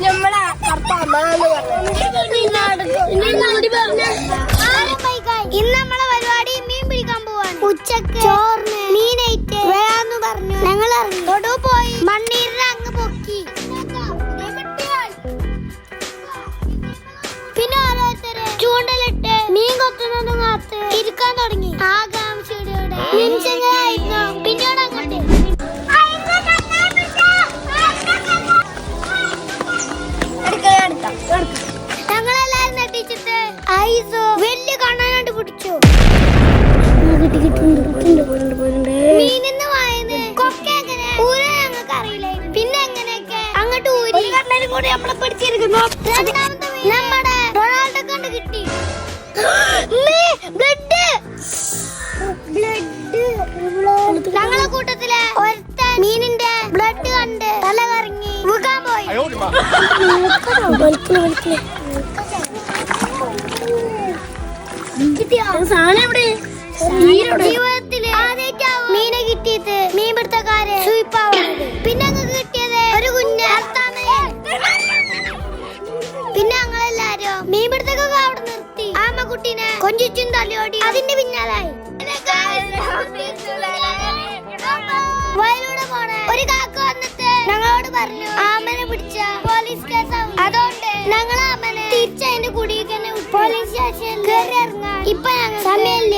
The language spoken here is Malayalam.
നമ്മളെ ഇന്ന് നമ്മളെ പരിപാടി മീൻ പിടിക്കാൻ പോവാണ്. ഉച്ചക്ക് ചോറിന് മീനായിട്ട് വരാന്ന് പറഞ്ഞു. ഞങ്ങൾ തൊടു പോയി മണ്ണീരിന് അങ്ങ് പൊക്കി. പിന്നെ ഓരോരുത്തര് ചൂണ്ടലിട്ട് മീൻ കൊത്തുന്നതും കാത്ത് ഇരിക്കാൻ തുടങ്ങി. ആകാംക്ഷയുടെ നിമിഷങ്ങളായിരുന്നു. പിന്നീട് അങ്ങോട്ട് ഞങ്ങളെല്ലാരും നട്ടിച്ചിട്ട് ഐസോ വലിയ കണ്ണാനായിട്ട് പിടിച്ചു. മീനിന്ന് വായന്ന് കൊക്ക എങ്ങനെ ഊരാൻ ഞങ്ങൾക്ക് അറിയില്ലായിരുന്നു. പിന്നെ എങ്ങനെയൊക്കെ അങ്ങോട്ട് ഊരി കണ്ണനും കൂടി നമ്മളെ പിടിച്ചിരിക്കുന്നു. രണ്ടാമത്തെ നമ്മുടെ റൊണാൾഡോ കണ്ട് കിട്ടി. ഞങ്ങളെ കൂട്ടത്തിലെ ഒരുത്തൻ മീനിന്റെ ബ്ലഡ് കണ്ട് തല കറങ്ങി വീകാൻ പോയി. ജീവിതത്തില് ആദ്യമായിട്ടാവും മീനെ കിട്ടിയത് മീൻ പിടുത്തക്കാര് സൂയിപ്പാവുന്നത്. പിന്നെ ഞങ്ങൾക്ക് കിട്ടിയത് ഒരു കുഞ്ഞ്. പിന്നെ ഞങ്ങളെല്ലാരും മീൻ പിടുത്തൊക്കെ അവിടെ നിർത്തി ആമക്കുട്ടീനെ കൊഞ്ചിച്ചും തലയോടി അതിന്റെ പിന്നാലായി. വയലൂടെ പോണ ഒരു കാക്ക വന്നിട്ട് ഞങ്ങളോട് പറഞ്ഞു ആമനെ പിടിച്ച പോലീസ് കേസാവും. അതുകൊണ്ട് ഞങ്ങൾ ആമനെ തിരിച്ചതിന്റെ കുടിയിൽ തന്നെ പോലീസ് സ്റ്റേഷനിൽ കയറി ഇറങ്ങാൻ ഇപ്പൊ ഞങ്ങൾ സമയമില്ല.